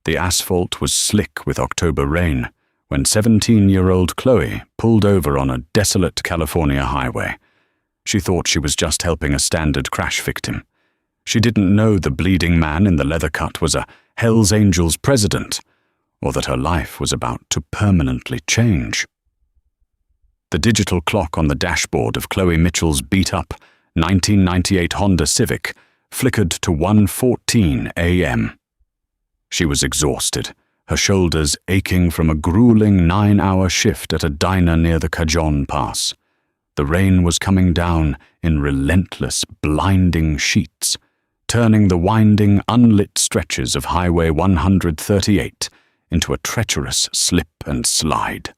The asphalt was slick with October rain when 17-year-old Chloe pulled over on a desolate California highway. She thought she was just helping a standard crash victim. She didn't know the bleeding man in the leather cut was a Hells Angels president, or that her life was about to permanently change. The digital clock on the dashboard of Chloe Mitchell's beat-up 1998 Honda Civic flickered to 1:14 a.m. She was exhausted, her shoulders aching from a grueling 9-hour shift at a diner near the Cajon Pass. The rain was coming down in relentless, blinding sheets, turning the winding, unlit stretches of Highway 138 into a treacherous slip and slide.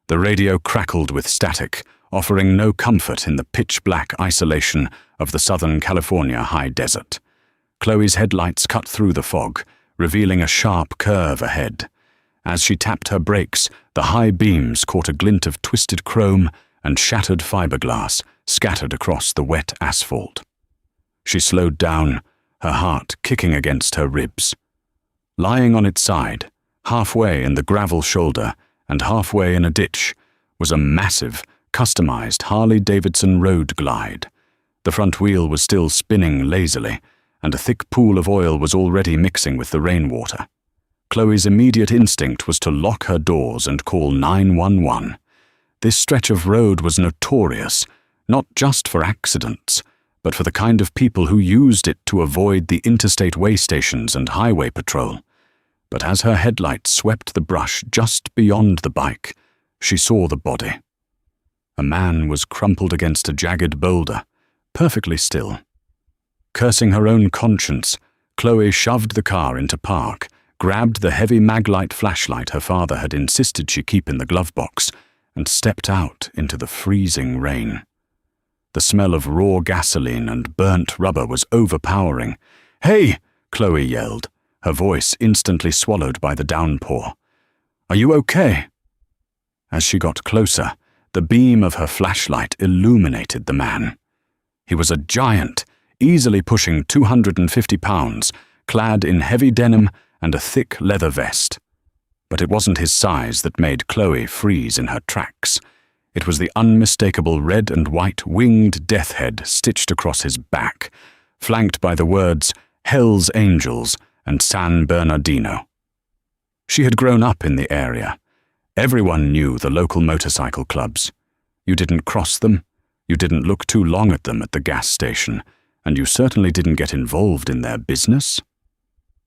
The radio crackled with static, offering no comfort in the pitch-black isolation of the Southern California high desert. Chloe's headlights cut through the fog, revealing a sharp curve ahead. As she tapped her brakes, the high beams caught a glint of twisted chrome and shattered fiberglass scattered across the wet asphalt. She slowed down, her heart kicking against her ribs. Lying on its side, halfway in the gravel shoulder and halfway in a ditch, was a massive, customized Harley-Davidson road glide. The front wheel was still spinning lazily, and a thick pool of oil was already mixing with the rainwater. Chloe's immediate instinct was to lock her doors and call 911. This stretch of road was notorious, not just for accidents, but for the kind of people who used it to avoid the interstate way stations and highway patrol. But as her headlights swept the brush just beyond the bike, she saw the body. A man was crumpled against a jagged boulder, perfectly still. Cursing her own conscience, Chloe shoved the car into park, grabbed the heavy Maglite flashlight her father had insisted she keep in the glove box, and stepped out into the freezing rain. The smell of raw gasoline and burnt rubber was overpowering. "Hey!" Chloe yelled, her voice instantly swallowed by the downpour. "Are you okay?" As she got closer, the beam of her flashlight illuminated the man. He was a giant, easily pushing 250 pounds, clad in heavy denim and a thick leather vest. But it wasn't his size that made Chloe freeze in her tracks. It was the unmistakable red and white winged death head stitched across his back, flanked by the words Hells Angels and San Bernardino. She had grown up in the area. Everyone knew the local motorcycle clubs. You didn't cross them, you didn't look too long at them at the gas station, and you certainly didn't get involved in their business.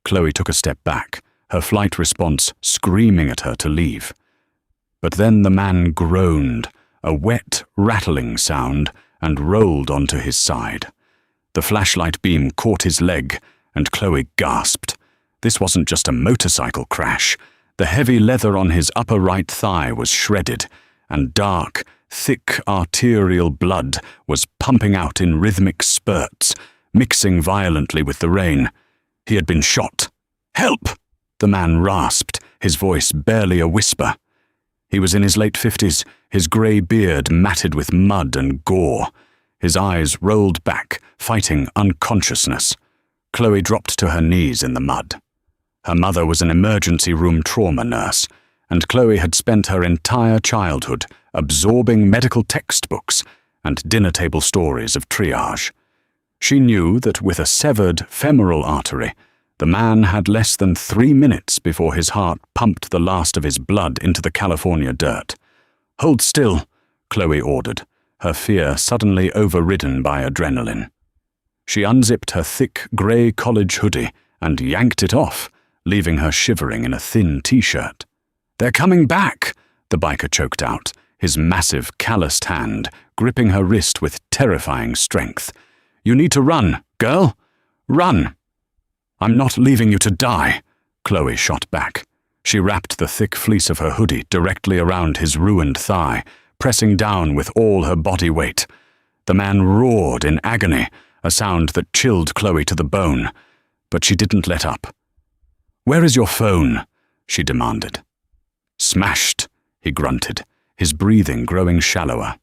Chloe took a step back, her flight response screaming at her to leave. But then the man groaned, a wet, rattling sound, and rolled onto his side. The flashlight beam caught his leg, and Chloe gasped. This wasn't just a motorcycle crash. The heavy leather on his upper right thigh was shredded, and dark, thick arterial blood was pumping out in rhythmic spurts, mixing violently with the rain. He had been shot. "Help!" the man rasped, his voice barely a whisper. He was in his late 50s, his grey beard matted with mud and gore. His eyes rolled back, fighting unconsciousness. Chloe dropped to her knees in the mud. Her mother was an emergency room trauma nurse, and Chloe had spent her entire childhood absorbing medical textbooks and dinner table stories of triage. She knew that with a severed femoral artery, the man had less than 3 minutes before his heart pumped the last of his blood into the California dirt. "Hold still," Chloe ordered, her fear suddenly overridden by adrenaline. She unzipped her thick grey college hoodie and yanked it off, leaving her shivering in a thin t-shirt. "They're coming back," the biker choked out, his massive, calloused hand gripping her wrist with terrifying strength. "You need to run, girl. Run." "I'm not leaving you to die," Chloe shot back. She wrapped the thick fleece of her hoodie directly around his ruined thigh, pressing down with all her body weight. The man roared in agony, a sound that chilled Chloe to the bone, but she didn't let up. "Where is your phone?" she demanded. "Smashed," he grunted, his breathing growing shallower.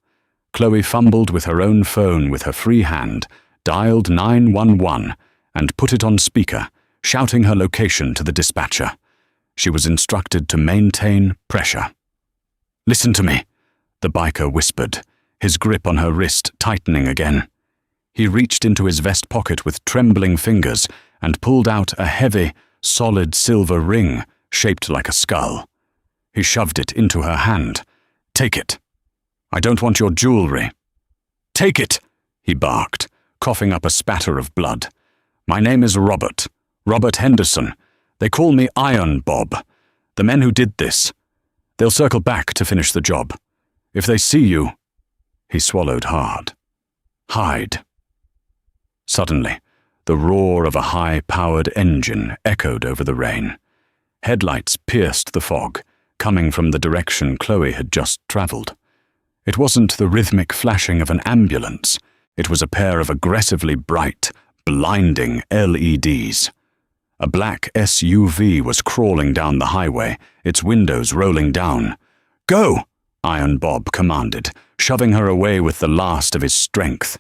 Chloe fumbled with her own phone with her free hand, dialed 911, and put it on speaker, shouting her location to the dispatcher. She was instructed to maintain pressure. "Listen to me," the biker whispered, his grip on her wrist tightening again. He reached into his vest pocket with trembling fingers and pulled out a heavy, solid silver ring shaped like a skull. He shoved it into her hand. "Take it. I don't want your jewelry." "Take it," he barked, coughing up a spatter of blood. "My name is Robert Henderson. They call me Iron Bob. The men who did this. They'll circle back to finish the job. If they see you—" He swallowed hard. "Hide." Suddenly, the roar of a high-powered engine echoed over the rain. Headlights pierced the fog, coming from the direction Chloe had just traveled. It wasn't the rhythmic flashing of an ambulance. It was a pair of aggressively bright, blinding LEDs. A black SUV was crawling down the highway, its windows rolling down. "Go!" Iron Bob commanded, shoving her away with the last of his strength.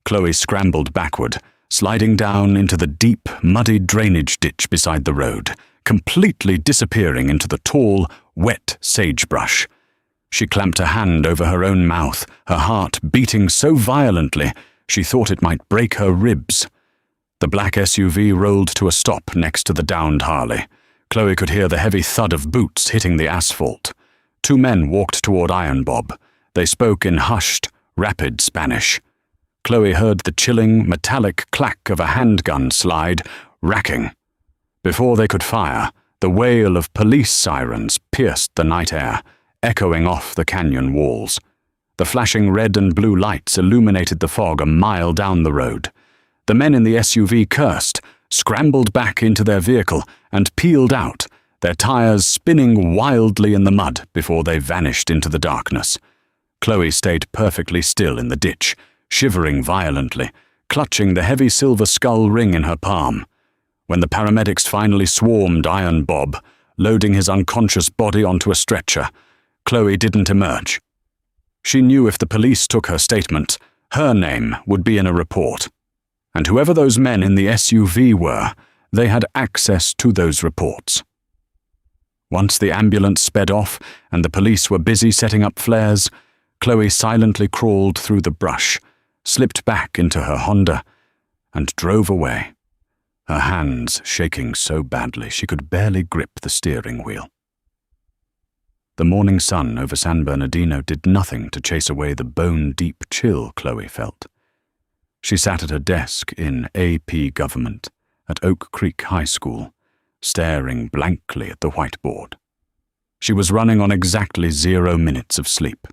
Chloe scrambled backward, sliding down into the deep, muddy drainage ditch beside the road, completely disappearing into the tall, wet sagebrush. She clamped a hand over her own mouth, her heart beating so violently she thought it might break her ribs. The black SUV rolled to a stop next to the downed Harley. Chloe could hear the heavy thud of boots hitting the asphalt. Two men walked toward Iron Bob. They spoke in hushed, rapid Spanish. Chloe heard the chilling, metallic clack of a handgun slide, racking. Before they could fire, the wail of police sirens pierced the night air, echoing off the canyon walls. The flashing red and blue lights illuminated the fog a mile down the road. The men in the SUV cursed, scrambled back into their vehicle, and peeled out, their tires spinning wildly in the mud before they vanished into the darkness. Chloe stayed perfectly still in the ditch, shivering violently, clutching the heavy silver skull ring in her palm. When the paramedics finally swarmed Iron Bob, loading his unconscious body onto a stretcher, Chloe didn't emerge. She knew if the police took her statement, her name would be in a report. And whoever those men in the SUV were, they had access to those reports. Once the ambulance sped off and the police were busy setting up flares, Chloe silently crawled through the brush, slipped back into her Honda, and drove away, her hands shaking so badly she could barely grip the steering wheel. The morning sun over San Bernardino did nothing to chase away the bone-deep chill Chloe felt. She sat at her desk in AP Government at Oak Creek High School, staring blankly at the whiteboard. She was running on exactly 0 minutes of sleep.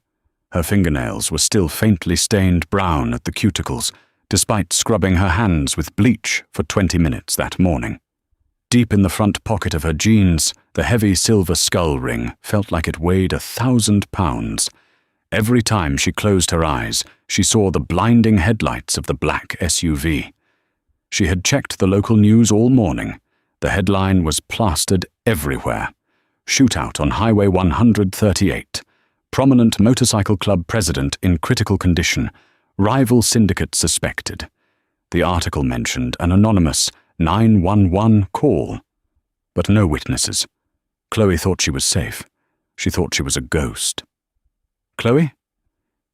Her fingernails were still faintly stained brown at the cuticles, despite scrubbing her hands with bleach for 20 minutes that morning. Deep in the front pocket of her jeans, the heavy silver skull ring felt like it weighed 1,000 pounds. Every time she closed her eyes, she saw the blinding headlights of the black SUV. She had checked the local news all morning. The headline was plastered everywhere. Shootout on Highway 138. Prominent motorcycle club president in critical condition. Rival syndicate suspected. The article mentioned an anonymous 911 call. But no witnesses. Chloe thought she was safe. She thought she was a ghost. "Chloe,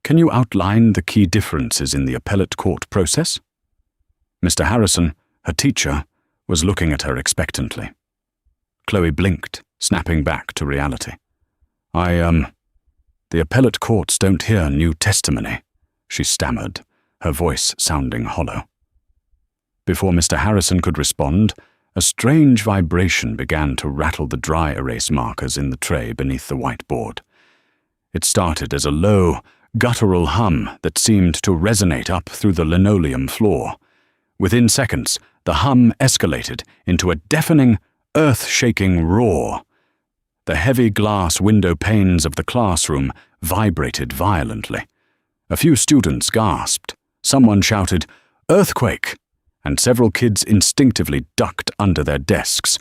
can you outline the key differences in the appellate court process?" Mr. Harrison, her teacher, was looking at her expectantly. Chloe blinked, snapping back to reality. The appellate courts don't hear new testimony," she stammered, her voice sounding hollow. Before Mr. Harrison could respond, a strange vibration began to rattle the dry erase markers in the tray beneath the whiteboard. It started as a low, guttural hum that seemed to resonate up through the linoleum floor. Within seconds, the hum escalated into a deafening, earth-shaking roar. The heavy glass window panes of the classroom vibrated violently. A few students gasped. Someone shouted, "Earthquake!" and several kids instinctively ducked under their desks.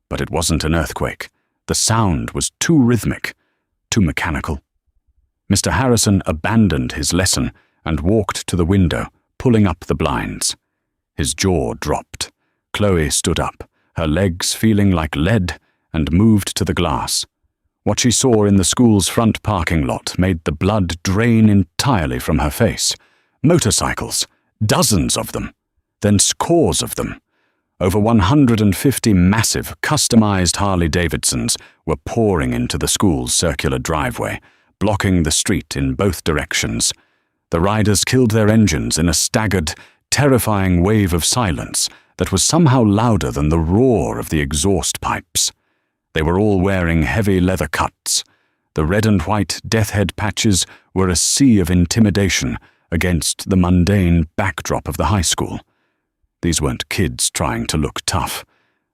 But it wasn't an earthquake. The sound was too rhythmic, too mechanical. Mr. Harrison abandoned his lesson and walked to the window, pulling up the blinds. His jaw dropped. Chloe stood up, her legs feeling like lead and moved to the glass. What she saw in the school's front parking lot made the blood drain entirely from her face. Motorcycles, dozens of them, then scores of them. Over 150 massive, customized Harley-Davidsons were pouring into the school's circular driveway, blocking the street in both directions. The riders killed their engines in a staggered, terrifying wave of silence that was somehow louder than the roar of the exhaust pipes. They were all wearing heavy leather cuts. The red and white death head patches were a sea of intimidation against the mundane backdrop of the high school. These weren't kids trying to look tough.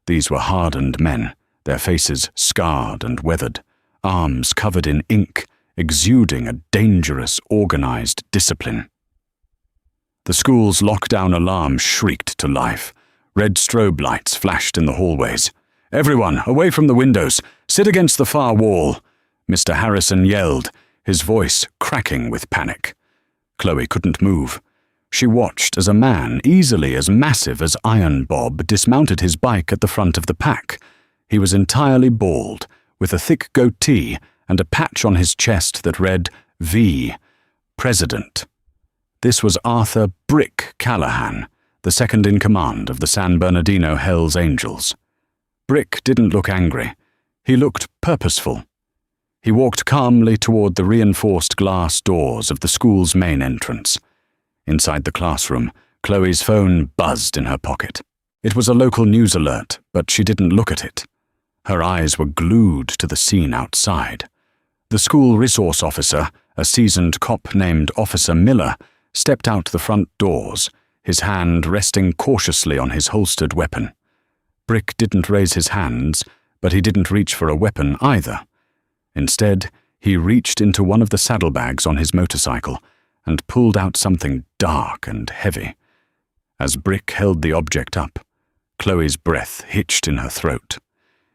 These were hardened men, their faces scarred and weathered, arms covered in ink, exuding a dangerous, organized discipline. The school's lockdown alarm shrieked to life. Red strobe lights flashed in the hallways. "Everyone, away from the windows! Sit against the far wall!" Mr. Harrison yelled, his voice cracking with panic. Chloe couldn't move. She watched as a man easily as massive as Iron Bob dismounted his bike at the front of the pack. He was entirely bald, with a thick goatee and a patch on his chest that read V, President. This was Arthur Brick Callahan, the second in command of the San Bernardino Hells Angels. Brick didn't look angry. He looked purposeful. He walked calmly toward the reinforced glass doors of the school's main entrance. Inside the classroom, Chloe's phone buzzed in her pocket. It was a local news alert, but she didn't look at it. Her eyes were glued to the scene outside. The school resource officer, a seasoned cop named Officer Miller, stepped out the front doors, his hand resting cautiously on his holstered weapon. Brick didn't raise his hands, but he didn't reach for a weapon either. Instead, he reached into one of the saddlebags on his motorcycle and pulled out something dark and heavy. As Brick held the object up, Chloe's breath hitched in her throat.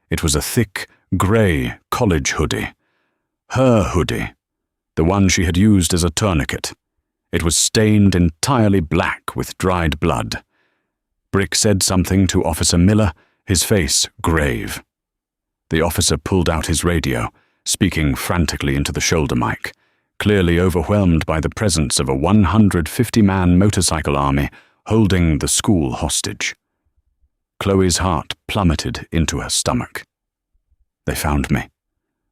It was a thick, grey college hoodie. Her hoodie, the one she had used as a tourniquet. It was stained entirely black with dried blood. Brick said something to Officer Miller, his face grave. The officer pulled out his radio, speaking frantically into the shoulder mic, clearly overwhelmed by the presence of a 150-man motorcycle army holding the school hostage. Chloe's heart plummeted into her stomach. They found me.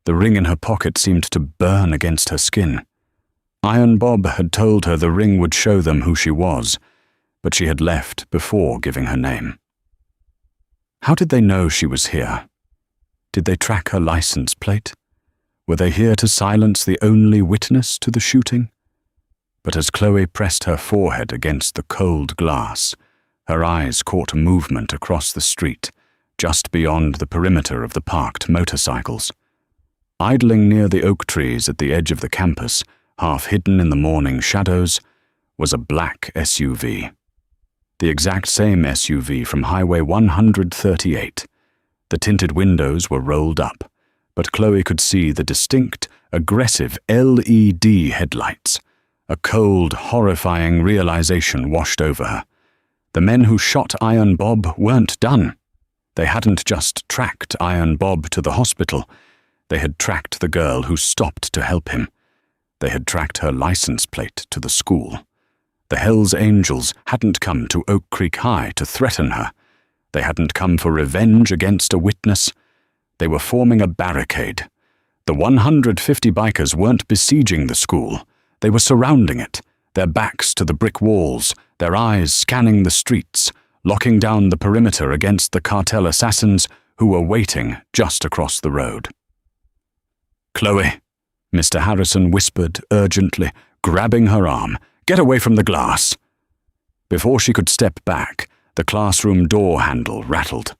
The ring in her pocket seemed to burn against her skin. Iron Bob had told her the ring would show them who she was, but she had left before giving her name. How did they know she was here? Did they track her license plate? Were they here to silence the only witness to the shooting? But as Chloe pressed her forehead against the cold glass, her eyes caught movement across the street, just beyond the perimeter of the parked motorcycles. Idling near the oak trees at the edge of the campus, half hidden in the morning shadows, was a black SUV. The exact same SUV from Highway 138. The tinted windows were rolled up, but Chloe could see the distinct, aggressive LED headlights. A cold, horrifying realization washed over her. The men who shot Iron Bob weren't done. They hadn't just tracked Iron Bob to the hospital. They had tracked the girl who stopped to help him. They had tracked her license plate to the school. The Hells Angels hadn't come to Oak Creek High to threaten her. They hadn't come for revenge against a witness. They were forming a barricade. The 150 bikers weren't besieging the school. They were surrounding it, their backs to the brick walls, their eyes scanning the streets, locking down the perimeter against the cartel assassins who were waiting just across the road. "Chloe," Mr. Harrison whispered urgently, grabbing her arm, "get away from the glass." Before she could step back, the classroom door handle rattled.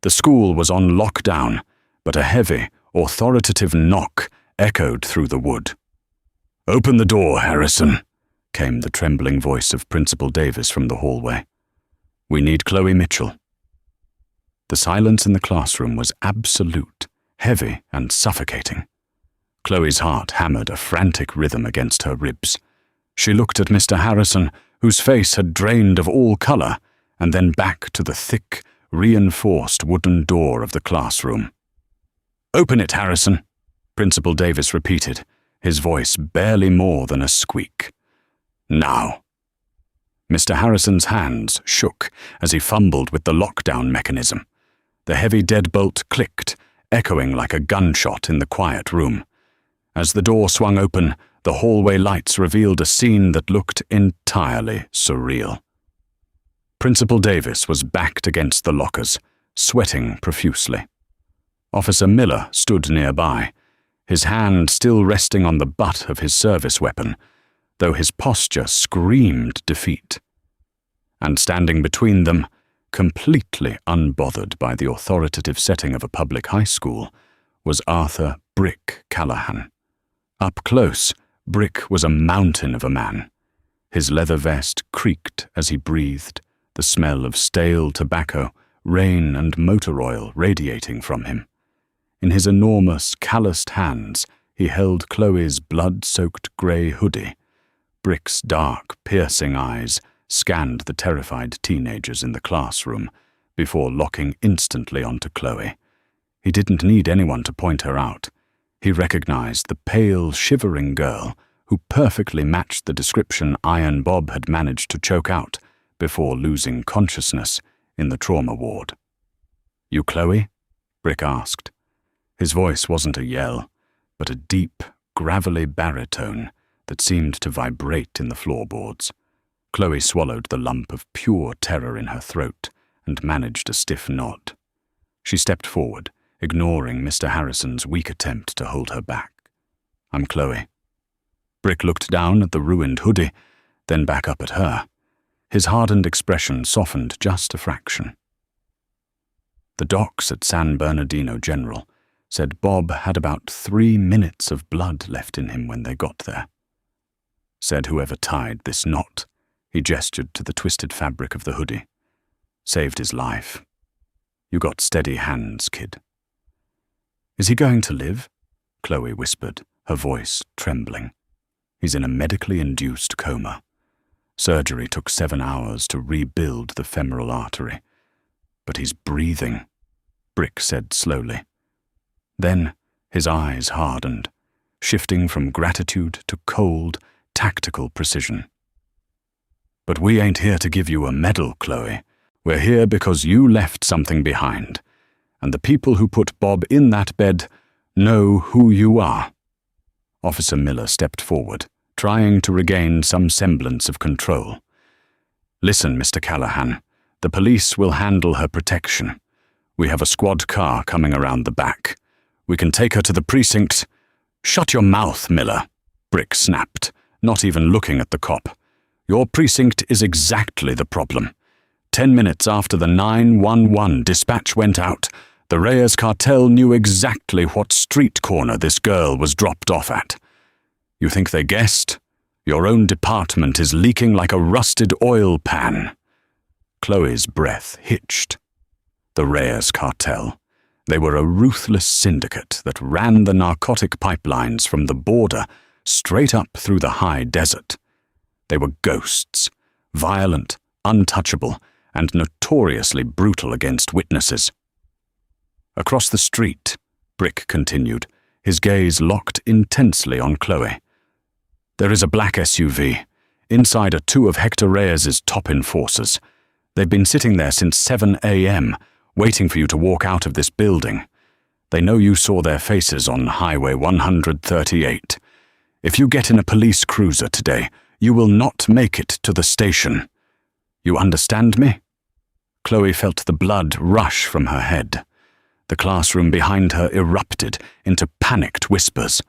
The school was on lockdown, but a heavy, authoritative knock echoed through the wood. "Open the door, Harrison," came the trembling voice of Principal Davis from the hallway. "We need Chloe Mitchell." The silence in the classroom was absolute, heavy and suffocating. Chloe's heart hammered a frantic rhythm against her ribs. She looked at Mr. Harrison, whose face had drained of all color, and then back to the thick, reinforced wooden door of the classroom. "Open it, Harrison," Principal Davis repeated, his voice barely more than a squeak. "Now." Mr. Harrison's hands shook as he fumbled with the lockdown mechanism. The heavy deadbolt clicked, echoing like a gunshot in the quiet room. As the door swung open, the hallway lights revealed a scene that looked entirely surreal. Principal Davis was backed against the lockers, sweating profusely. Officer Miller stood nearby, his hand still resting on the butt of his service weapon, though his posture screamed defeat. And standing between them, completely unbothered by the authoritative setting of a public high school, was Arthur "Brick" Callahan. Up close, Brick was a mountain of a man. His leather vest creaked as he breathed, the smell of stale tobacco, rain, and motor oil radiating from him. In his enormous, calloused hands, he held Chloe's blood-soaked grey hoodie. Brick's dark, piercing eyes scanned the terrified teenagers in the classroom before locking instantly onto Chloe. He didn't need anyone to point her out. He recognized the pale, shivering girl who perfectly matched the description Iron Bob had managed to choke out before losing consciousness in the trauma ward. "You Chloe?" Brick asked. His voice wasn't a yell, but a deep, gravelly baritone that seemed to vibrate in the floorboards. Chloe swallowed the lump of pure terror in her throat and managed a stiff nod. She stepped forward, ignoring Mr. Harrison's weak attempt to hold her back. "I'm Chloe." Brick looked down at the ruined hoodie, then back up at her. His hardened expression softened just a fraction. The docs at San Bernardino General said Bob had about 3 minutes of blood left in him when they got there. Said whoever tied this knot, he gestured to the twisted fabric of the hoodie, saved his life. "You got steady hands, kid." "Is he going to live?" Chloe whispered, her voice trembling. "He's in a medically induced coma. Surgery took 7 hours to rebuild the femoral artery. But he's breathing," Brick said slowly. Then his eyes hardened, shifting from gratitude to cold, tactical precision. "But we ain't here to give you a medal, Chloe. We're here because you left something behind, and the people who put Bob in that bed know who you are." Officer Miller stepped forward, trying to regain some semblance of control. "Listen, Mr. Callahan, the police will handle her protection. We have a squad car coming around the back. We can take her to the precinct." "Shut your mouth, Miller," Brick snapped, not even looking at the cop. "Your precinct is exactly the problem. 10 minutes after the 911 dispatch went out, the Reyes cartel knew exactly what street corner this girl was dropped off at. You think they guessed? Your own department is leaking like a rusted oil pan." Chloe's breath hitched. The Reyes cartel. They were a ruthless syndicate that ran the narcotic pipelines from the border straight up through the high desert. They were ghosts, violent, untouchable, and notoriously brutal against witnesses. Across the street, Brick continued, his gaze locked intensely on Chloe. "There is a black SUV. Inside are 2 of Hector Reyes's top enforcers. They've been sitting there since 7 a.m., waiting for you to walk out of this building. They know you saw their faces on Highway 138. If you get in a police cruiser today, you will not make it to the station. You understand me?" Chloe felt the blood rush from her head. The classroom behind her erupted into panicked whispers.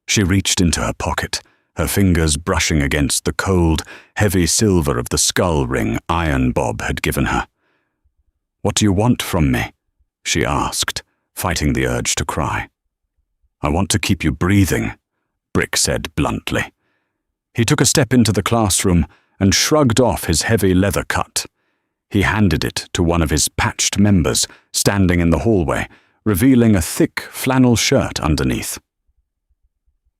She reached into her pocket, her fingers brushing against the cold, heavy silver of the skull ring Iron Bob had given her. "What do you want from me?" she asked, fighting the urge to cry. "I want to keep you breathing," Brick said bluntly. He took a step into the classroom and shrugged off his heavy leather cut. He handed it to one of his patched members standing in the hallway, revealing a thick flannel shirt underneath.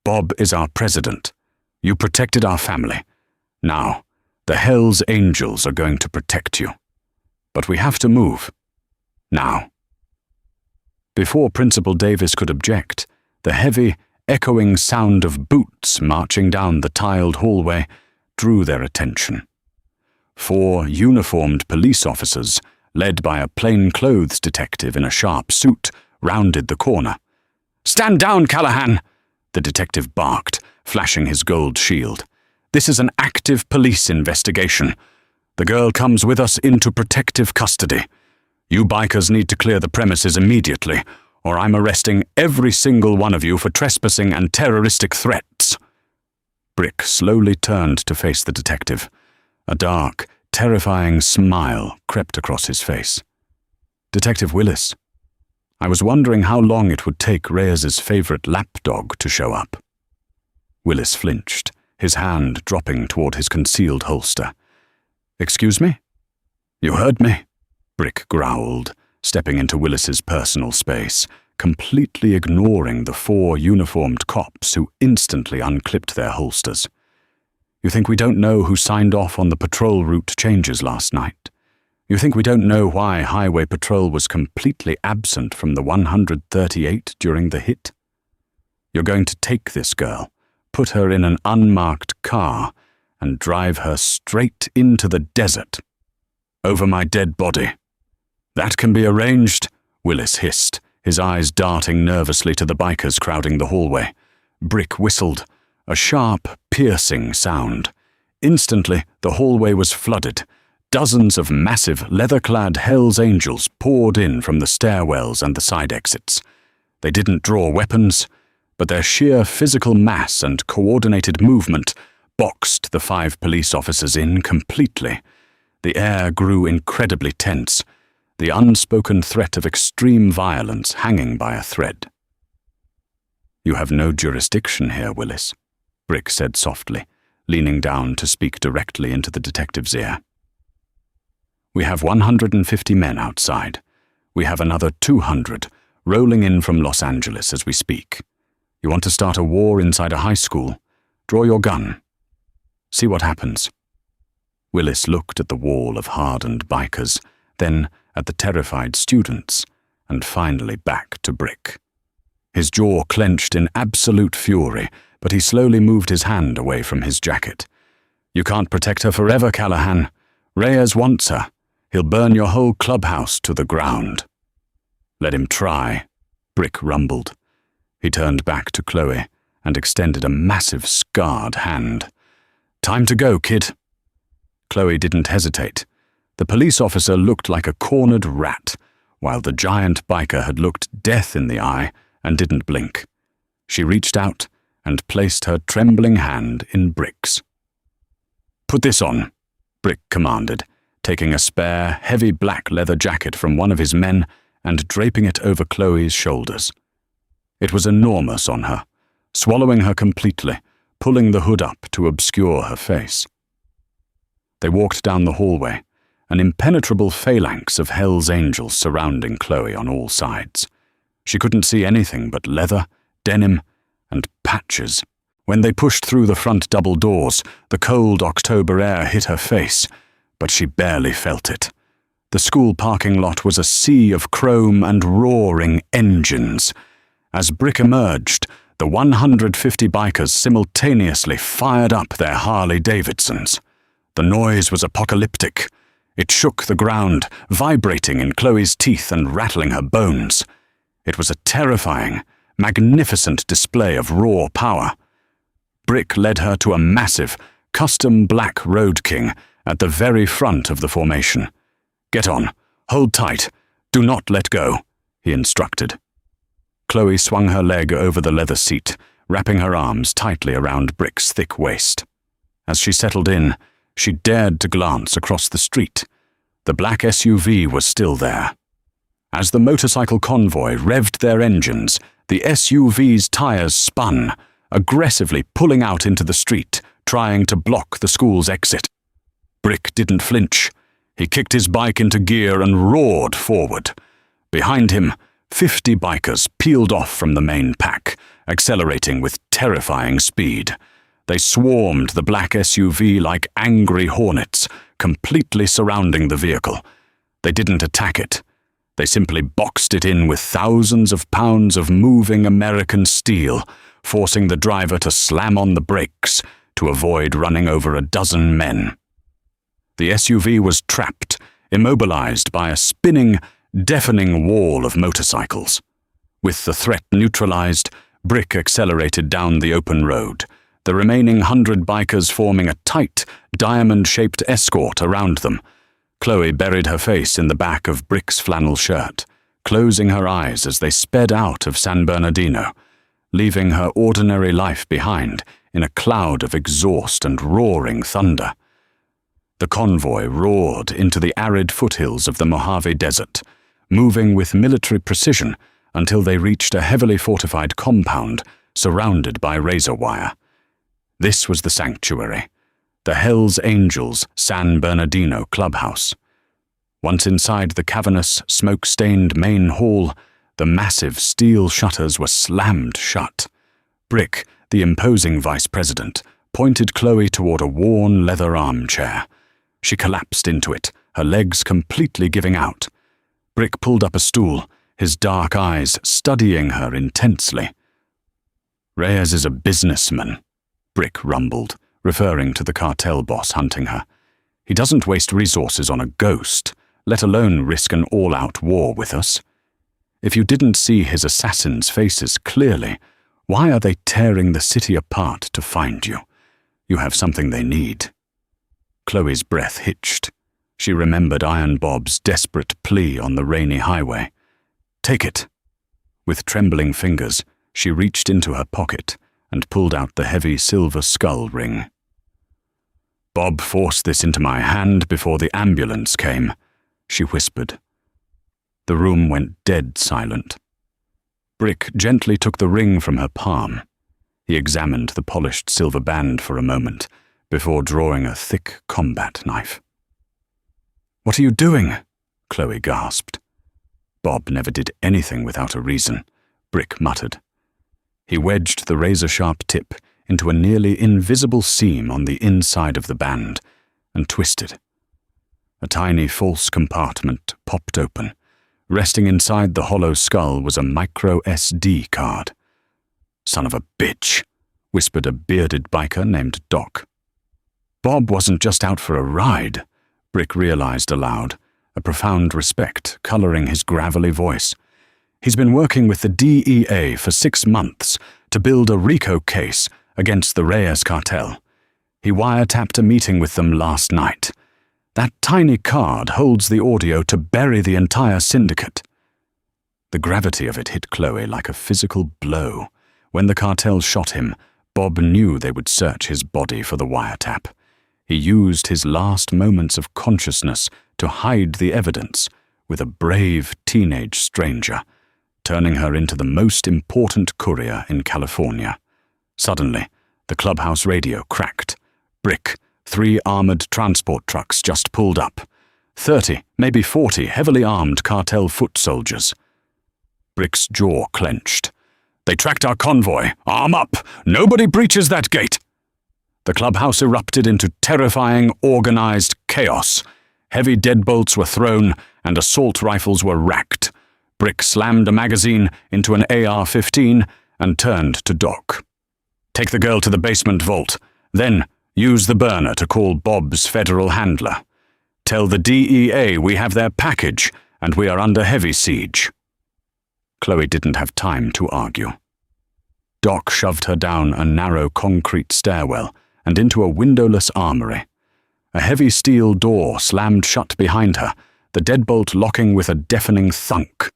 "Bob is our president. You protected our family. Now, the Hell's Angels are going to protect you. But we have to move. Now." Before Principal Davis could object, the heavy, echoing sound of boots marching down the tiled hallway drew their attention. 4 uniformed police officers, led by a plainclothes detective in a sharp suit, rounded the corner. "Stand down, Callahan!" the detective barked, flashing his gold shield. "This is an active police investigation. The girl comes with us into protective custody. You bikers need to clear the premises immediately, or I'm arresting every single one of you for trespassing and terroristic threats." Brick slowly turned to face the detective. A dark, terrifying smile crept across his face. "Detective Willis, I was wondering how long it would take Reyes's favorite lapdog to show up." Willis flinched, his hand dropping toward his concealed holster. "Excuse me?" "You heard me," Brick growled, stepping into Willis's personal space, completely ignoring the 4 uniformed cops who instantly unclipped their holsters. "You think we don't know who signed off on the patrol route changes last night? You think we don't know why Highway Patrol was completely absent from the 138 during the hit? You're going to take this girl, put her in an unmarked car, and drive her straight into the desert, over my dead body." "That can be arranged," Willis hissed, his eyes darting nervously to the bikers crowding the hallway. Brick whistled, a sharp, piercing sound. Instantly, the hallway was flooded. Dozens of massive, leather-clad Hell's Angels poured in from the stairwells and the side exits. They didn't draw weapons, but their sheer physical mass and coordinated movement boxed the 5 police officers in completely. The air grew incredibly tense, the unspoken threat of extreme violence hanging by a thread. "You have no jurisdiction here, Willis," Brick said softly, leaning down to speak directly into the detective's ear. "We have 150 men outside. We have another 200 rolling in from Los Angeles as we speak. You want to start a war inside a high school? Draw your gun. See what happens." Willis looked at the wall of hardened bikers, then at the terrified students, and finally back to Brick. His jaw clenched in absolute fury, but he slowly moved his hand away from his jacket. "You can't protect her forever, Callahan. Reyes wants her. He'll burn your whole clubhouse to the ground." "Let him try," Brick rumbled. He turned back to Chloe and extended a massive, scarred hand. "Time to go, kid." Chloe didn't hesitate. The police officer looked like a cornered rat, while the giant biker had looked death in the eye and didn't blink. She reached out and placed her trembling hand in Brick's. "Put this on," Brick commanded, taking a spare, heavy black leather jacket from one of his men and draping it over Chloe's shoulders. It was enormous on her, swallowing her completely, pulling the hood up to obscure her face. They walked down the hallway, an impenetrable phalanx of Hell's Angels surrounding Chloe on all sides. She couldn't see anything but leather, denim, and patches. When they pushed through the front double doors, the cold October air hit her face, but she barely felt it. The school parking lot was a sea of chrome and roaring engines. As Brick emerged, the 150 bikers simultaneously fired up their Harley-Davidsons. The noise was apocalyptic. It shook the ground, vibrating in Chloe's teeth and rattling her bones. It was a terrifying, magnificent display of raw power. Brick led her to a massive, custom black Road King at the very front of the formation. "Get on, hold tight, do not let go," he instructed. Chloe swung her leg over the leather seat, wrapping her arms tightly around Brick's thick waist. As she settled in, she dared to glance across the street. The black SUV was still there. As the motorcycle convoy revved their engines, the SUV's tires spun, aggressively pulling out into the street, trying to block the school's exit. Brick didn't flinch. He kicked his bike into gear and roared forward. Behind him, 50 bikers peeled off from the main pack, accelerating with terrifying speed. They swarmed the black SUV like angry hornets, completely surrounding the vehicle. They didn't attack it. They simply boxed it in with thousands of pounds of moving American steel, forcing the driver to slam on the brakes to avoid running over a dozen men. The SUV was trapped, immobilized by a spinning, deafening wall of motorcycles. With the threat neutralized, Brick accelerated down the open road, the remaining 100 bikers forming a tight, diamond-shaped escort around them. Chloe buried her face in the back of Brick's flannel shirt, closing her eyes as they sped out of San Bernardino, leaving her ordinary life behind in a cloud of exhaust and roaring thunder. The convoy roared into the arid foothills of the Mojave Desert, moving with military precision until they reached a heavily fortified compound surrounded by razor wire. This was the sanctuary, the Hells Angels San Bernardino clubhouse. Once inside the cavernous, smoke-stained main hall, the massive steel shutters were slammed shut. Brick, the imposing vice president, pointed Chloe toward a worn leather armchair. She collapsed into it, her legs completely giving out. Brick pulled up a stool, his dark eyes studying her intensely. "Reyes is a businessman," Brick rumbled, referring to the cartel boss hunting her. "He doesn't waste resources on a ghost, let alone risk an all-out war with us. If you didn't see his assassins' faces clearly, why are they tearing the city apart to find you? You have something they need." Chloe's breath hitched. She remembered Iron Bob's desperate plea on the rainy highway. "Take it." With trembling fingers, she reached into her pocket and pulled out the heavy silver skull ring. "Bob forced this into my hand before the ambulance came," she whispered. The room went dead silent. Brick gently took the ring from her palm. He examined the polished silver band for a moment before drawing a thick combat knife. "What are you doing?" Chloe gasped. "Bob never did anything without a reason," Brick muttered. He wedged the razor-sharp tip into a nearly invisible seam on the inside of the band and twisted. A tiny false compartment popped open. Resting inside the hollow skull was a micro SD card. "Son of a bitch," whispered a bearded biker named Doc. Bob wasn't just out for a ride, Brick realized aloud, a profound respect coloring his gravelly voice. He's been working with the DEA for 6 months to build a RICO case against the Reyes cartel. He wiretapped a meeting with them last night. That tiny card holds the audio to bury the entire syndicate. The gravity of it hit Chloe like a physical blow. When the cartel shot him, Bob knew they would search his body for the wiretap. He used his last moments of consciousness to hide the evidence with a brave teenage stranger, turning her into the most important courier in California. Suddenly, the clubhouse radio cracked. Brick, 3 armored transport trucks just pulled up. 30, maybe 40 heavily armed cartel foot soldiers. Brick's jaw clenched. "They tracked our convoy. Arm up! Nobody breaches that gate!" The clubhouse erupted into terrifying, organized chaos. Heavy deadbolts were thrown, and assault rifles were racked. Brick slammed a magazine into an AR-15 and turned to Doc. "Take the girl to the basement vault. Then use the burner to call Bob's federal handler. Tell the DEA we have their package and we are under heavy siege." Chloe didn't have time to argue. Doc shoved her down a narrow concrete stairwell and into a windowless armory. A heavy steel door slammed shut behind her, the deadbolt locking with a deafening thunk.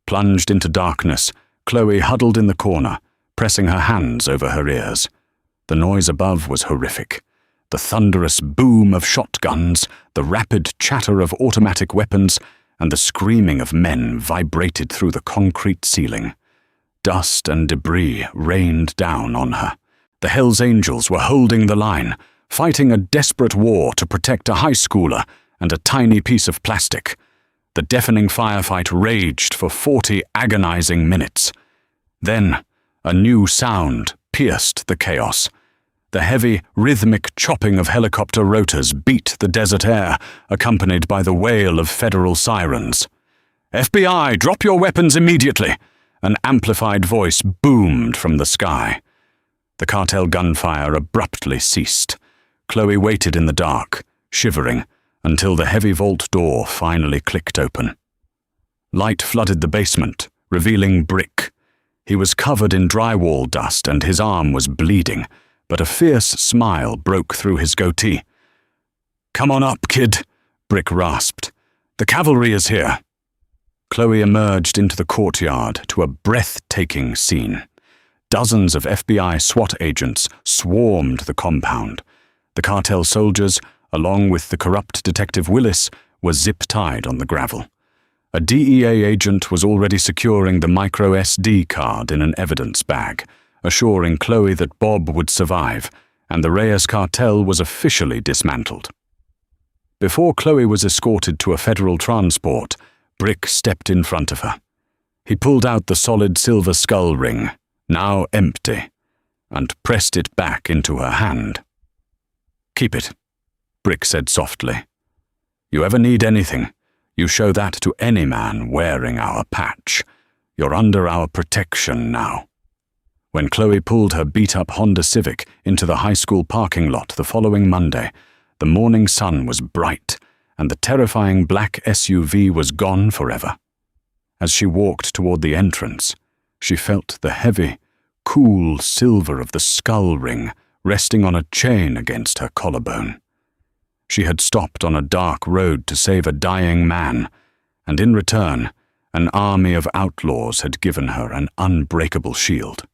Plunged into darkness, Chloe huddled in the corner, pressing her hands over her ears. The noise above was horrific. The thunderous boom of shotguns, the rapid chatter of automatic weapons, and the screaming of men vibrated through the concrete ceiling. Dust and debris rained down on her. The Hells Angels were holding the line, fighting a desperate war to protect a high schooler and a tiny piece of plastic. The deafening firefight raged for 40 agonizing minutes. Then, a new sound pierced the chaos. The heavy, rhythmic chopping of helicopter rotors beat the desert air, accompanied by the wail of federal sirens. FBI, drop your weapons immediately! An amplified voice boomed from the sky. The cartel gunfire abruptly ceased. Chloe waited in the dark, shivering, until the heavy vault door finally clicked open. Light flooded the basement, revealing Brick. He was covered in drywall dust and his arm was bleeding, but a fierce smile broke through his goatee. "Come on up, kid," Brick rasped. "The cavalry is here." Chloe emerged into the courtyard to a breathtaking scene. Dozens of FBI SWAT agents swarmed the compound. The cartel soldiers, along with the corrupt Detective Willis, were zip-tied on the gravel. A DEA agent was already securing the micro SD card in an evidence bag, assuring Chloe that Bob would survive, and the Reyes cartel was officially dismantled. Before Chloe was escorted to a federal transport, Brick stepped in front of her. He pulled out the solid silver skull ring, now empty, and pressed it back into her hand. "Keep it," Brick said softly. "You ever need anything, you show that to any man wearing our patch. You're under our protection now." When Chloe pulled her beat-up Honda Civic into the high school parking lot the following Monday, the morning sun was bright, and the terrifying black SUV was gone forever. As she walked toward the entrance, she felt the heavy, cool silver of the skull ring resting on a chain against her collarbone. She had stopped on a dark road to save a dying man, and in return, an army of outlaws had given her an unbreakable shield.